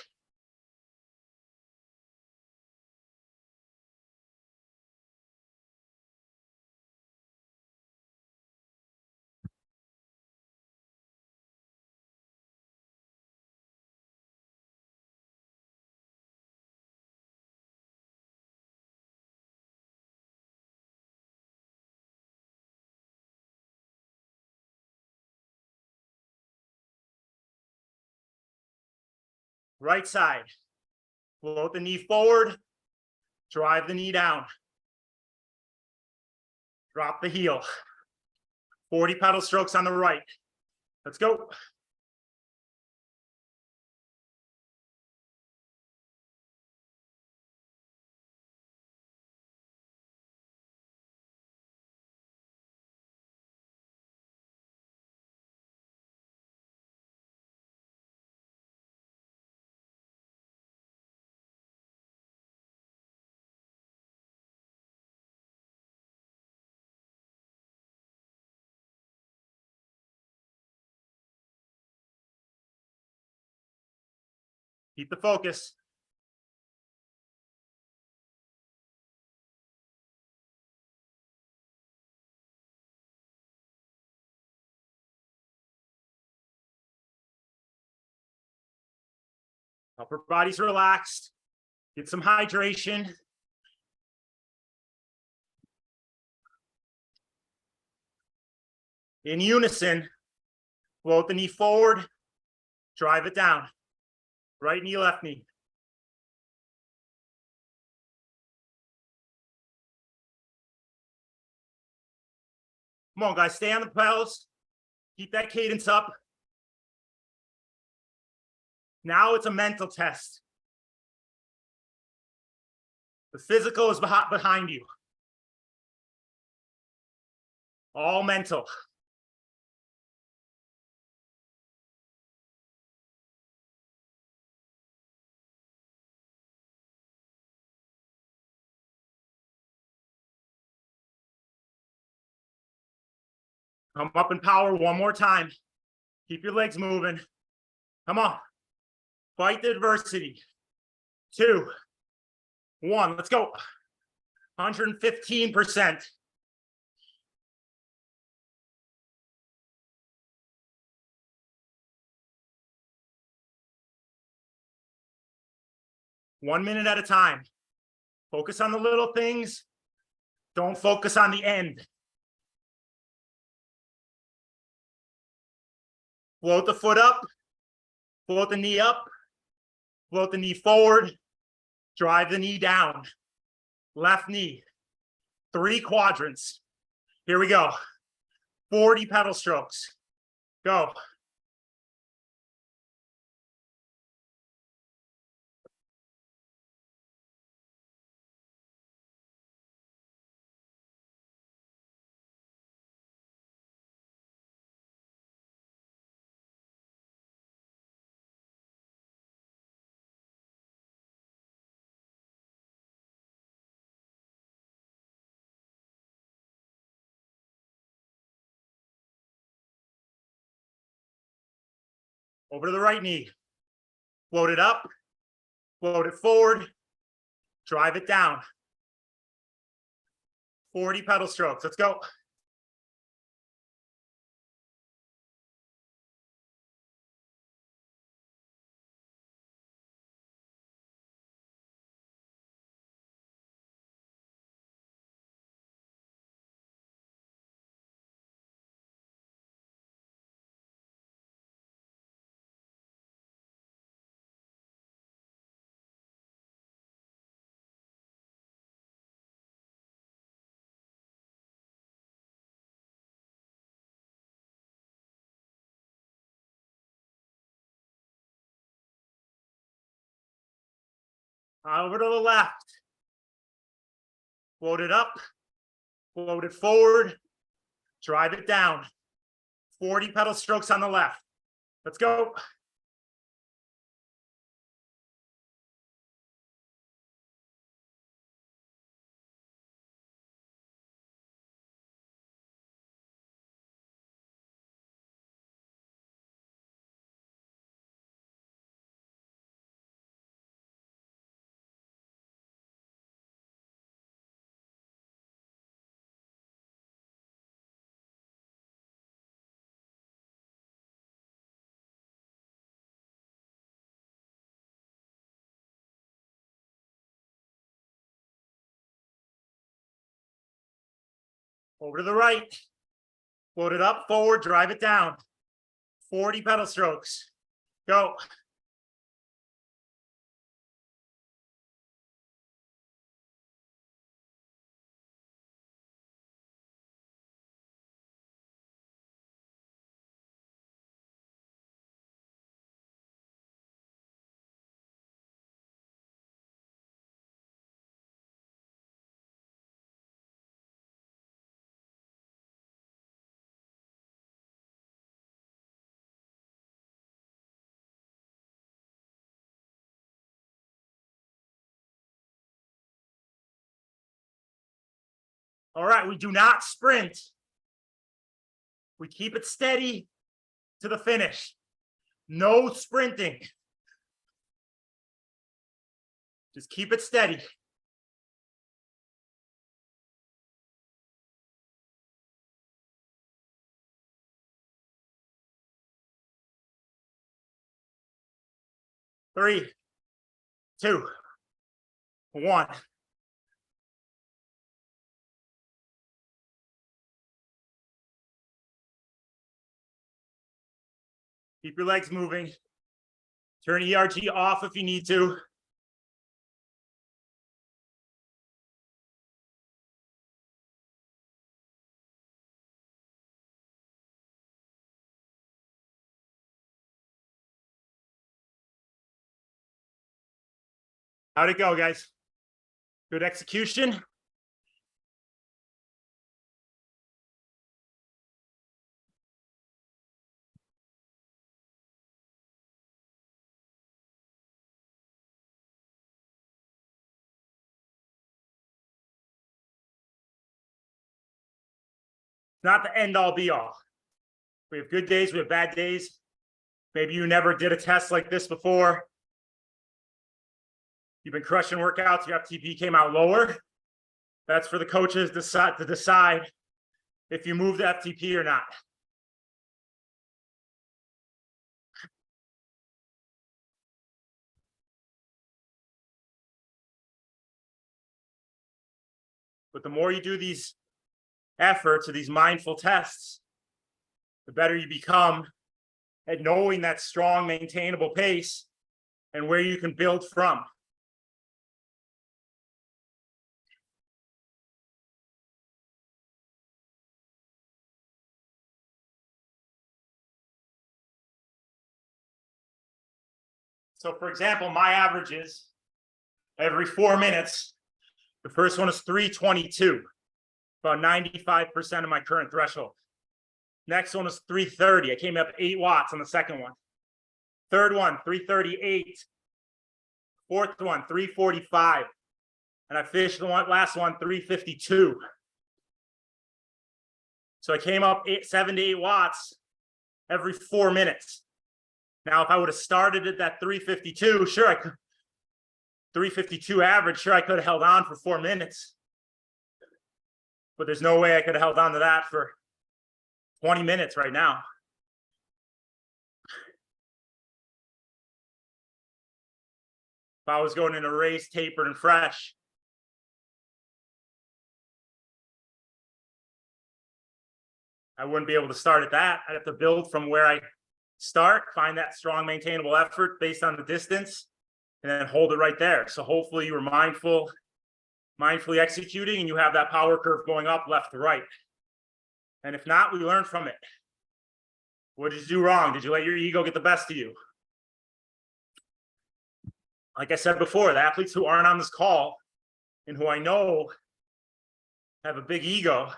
Right side. Float the knee forward, drive the knee down. Drop the heel. 40 pedal strokes on the right. Let's go. Keep the focus. Upper body's relaxed. Get some hydration. In unison, float the knee forward, drive it down. Right knee, left knee. Come on, guys, stay on the pedals. Keep that cadence up. Now it's a mental test. The physical is behind you. All mental. Come up in power one more time. Keep your legs moving. Come on. Fight the adversity. 2, 1, let's go. 115%. One minute at a time. Focus on the little things. Don't focus on the end. Float the foot up. Float the knee up. Float the knee forward. Drive the knee down. Left knee. 3 quadrants. Here we go. 40 pedal strokes. Go. Over to the right knee. Float it up, float it forward, drive it down. 40 pedal strokes. Let's go. Over to the left. Float it up, float it forward, drive it down. 40 pedal strokes on the left. Let's go. Over to the right. Float it up, forward, drive it down. 40 pedal strokes. Go. All right, we do not sprint. We keep it steady to the finish. No sprinting. Just keep it steady. Three, 2, 1. Keep your legs moving. Turn ERG off if you need to. How'd it go, guys? Good execution. Not the end all be all. We have good days, we have bad days. Maybe you never did a test like this before. You've been crushing workouts, your FTP came out lower. That's for the coaches to decide if you move the FTP or not. But the more you do these efforts or these mindful tests, the better you become at knowing that strong, maintainable pace and where you can build from. So for example, my averages every 4 minutes, the first one is 322, about 95% of my current threshold. Next one is 330. I came up 8 watts on the second one. Third one, 338. Fourth one, 345. And I finished the last one, 352. So I came up 7 to 8 watts every 4 minutes. Now, if I would have started at that 352, sure, I could. 352 average, sure, I could have held on for 4 minutes. But there's no way I could have held on to that for 20 minutes right now. If I was going in a race tapered and fresh, I wouldn't be able to start at that. I'd have to build from where I start, find that strong, maintainable effort based on the distance, and then hold it right there. So hopefully you were mindfully executing, and you have that power curve going up left to right. And if not, we learn from it. What did you do wrong? Did you let your ego get the best of you? Like I said before, the athletes who aren't on this call and who I know have a big ego,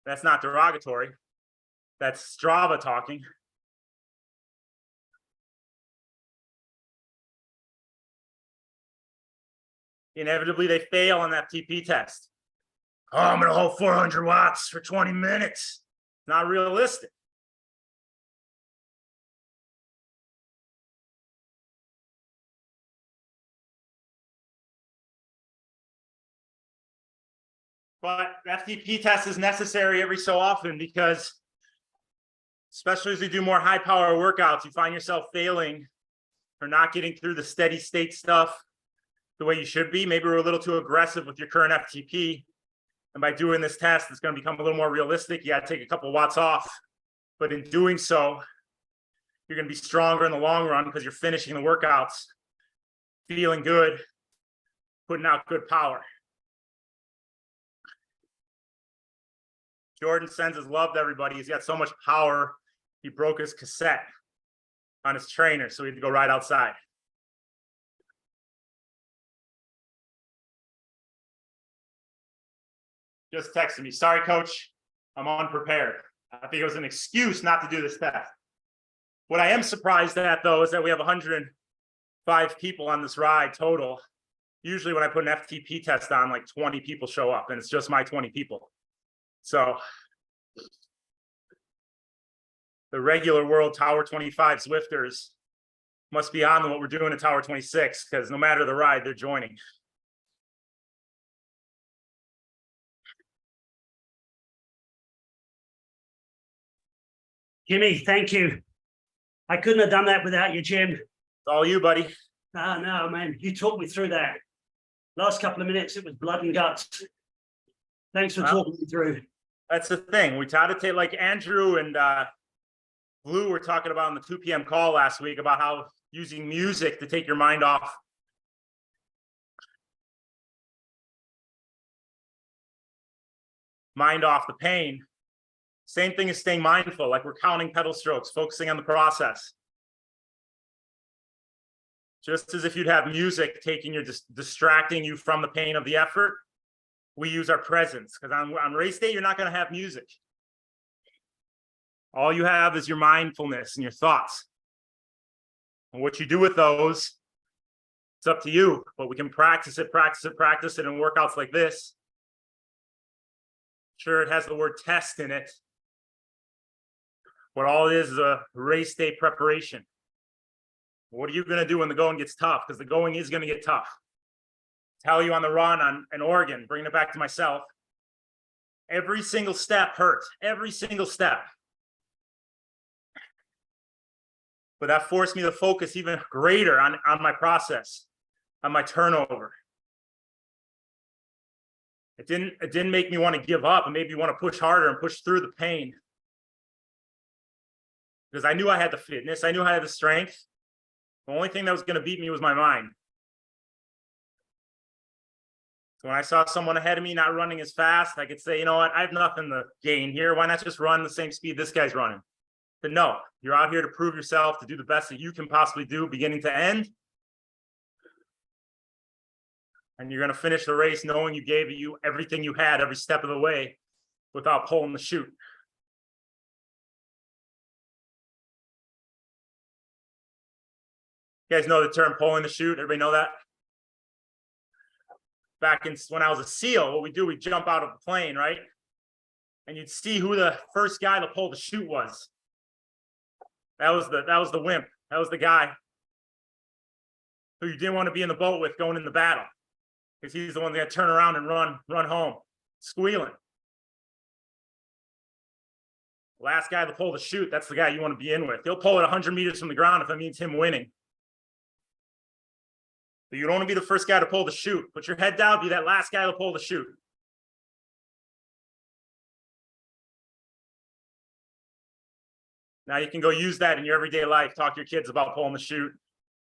that's not derogatory. That's Strava talking. Inevitably, they fail on that FTP test. Oh, I'm going to hold 400 watts for 20 minutes. Not realistic. But FTP test is necessary every so often because, especially as we do more high power workouts, you find yourself failing or not getting through the steady state stuff the way you should be. Maybe we're a little too aggressive with your current FTP. And by doing this test, it's going to become a little more realistic. You got to take a couple of watts off. But in doing so, you're going to be stronger in the long run because you're finishing the workouts, feeling good, putting out good power. Jordan sends his love to everybody. He's got so much power. He broke his cassette on his trainer, so he had to go right outside. Just texted me. Sorry, coach. I'm unprepared. I think it was an excuse not to do this test. What I am surprised at, though, is that we have 105 people on this ride total. Usually when I put an FTP test on, like 20 people show up, and it's just my 20 people. So the regular world Tower 25 Zwifters must be on what we're doing at Tower 26, because no matter the ride, they're joining. Jimmy, thank you. I couldn't have done that without you, Jim. It's all you, buddy. No, man. You talked me through that. Last couple of minutes, it was blood and guts. Thanks for talking me through. That's the thing. We try to take, like Andrew and Blue were talking about on the 2 p.m. call last week about how using music to take your mind off the pain. Same thing as staying mindful, like we're counting pedal strokes, focusing on the process. Just as if you'd have music taking you, distracting you from the pain of the effort, we use our presence, because on race day, you're not going to have music. All you have is your mindfulness and your thoughts. And what you do with those, it's up to you, but we can practice it in workouts like this. Sure, it has the word test in it, but all it is a race day preparation. What are you going to do when the going gets tough? Because the going is going to get tough. Tell you on the run in Oregon, bringing it back to myself, every single step hurt, every single step. But that forced me to focus even greater on my process, on my turnover. It didn't make me want to give up. It made me want to push harder and push through the pain. Because I knew I had the fitness, I knew I had the strength. The only thing that was going to beat me was my mind. So when I saw someone ahead of me not running as fast, I could say, you know what, I have nothing to gain here. Why not just run the same speed this guy's running? But no, you're out here to prove yourself, to do the best that you can possibly do, beginning to end. And you're going to finish the race knowing you gave you everything you had every step of the way without pulling the chute. You guys know the term pulling the chute? Everybody know that? Back when I was a SEAL, what we do, we jump out of the plane, right? And you'd see who the first guy to pull the chute was. That was the wimp. That was the guy who you didn't want to be in the boat with going in the battle, because he's the one that turn around and run home, squealing. Last guy to pull the chute, that's the guy you want to be in with. He'll pull it 100 meters from the ground if that means him winning. But you don't want to be the first guy to pull the chute. Put your head down, be that last guy to pull the chute. Now you can go use that in your everyday life. Talk to your kids about pulling the chute.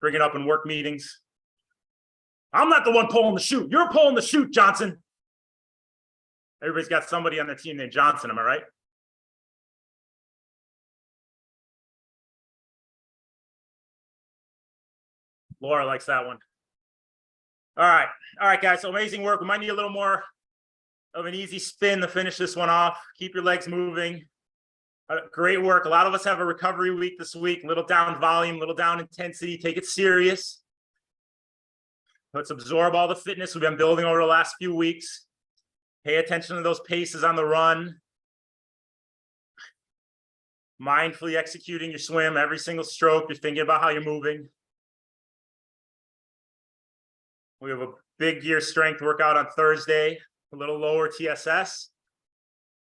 Bring it up in work meetings. I'm not the one pulling the chute. You're pulling the chute, Johnson. Everybody's got somebody on their team named Johnson, am I right? Laura likes that one. All right, guys. So amazing work. We might need a little more of an easy spin to finish this one off. Keep your legs moving. Great work. A lot of us have a recovery week this week. A little down volume, a little down intensity. Take it serious. Let's absorb all the fitness we've been building over the last few weeks. Pay attention to those paces on the run. Mindfully executing your swim, every single stroke. You're thinking about how you're moving. We have a big gear strength workout on Thursday, a little lower TSS,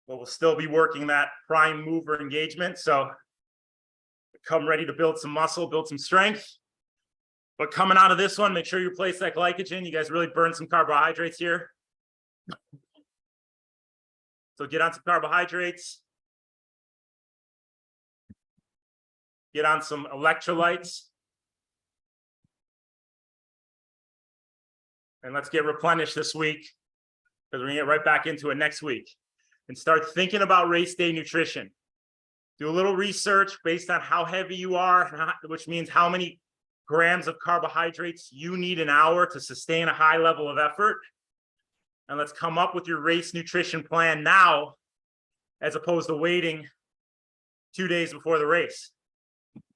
but we'll still be working that prime mover engagement. So come ready to build some muscle, build some strength. But coming out of this one, make sure you replace that glycogen. You guys really burn some carbohydrates here. So get on some carbohydrates. Get on some electrolytes. And let's get replenished this week, because we're gonna get right back into it next week and start thinking about race day nutrition. Do a little research based on how heavy you are, which means how many grams of carbohydrates you need an hour to sustain a high level of effort. And let's come up with your race nutrition plan now, as opposed to waiting 2 days before the race.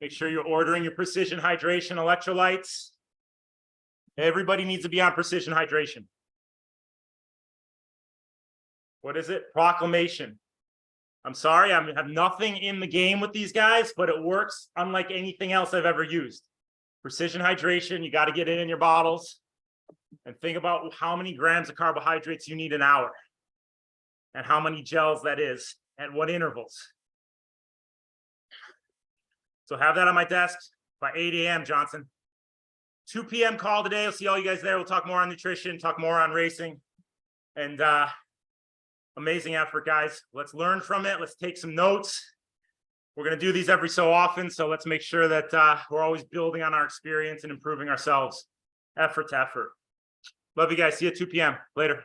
Make sure you're ordering your precision hydration electrolytes. Everybody needs to be on precision hydration. What is it? Proclamation. I'm sorry, I have nothing in the game with these guys, but it works unlike anything else I've ever used. Precision hydration, you got to get it in your bottles and think about how many grams of carbohydrates you need an hour and how many gels that is at what intervals. So have that on my desk by 8 a.m., Johnson. 2 p.m. call today. I'll see all you guys there. We'll talk more on nutrition, talk more on racing. And amazing effort, guys. Let's learn from it. Let's take some notes. We're going to do these every so often, so let's make sure that we're always building on our experience and improving ourselves, effort to effort. Love you guys. See you at 2 p.m. Later.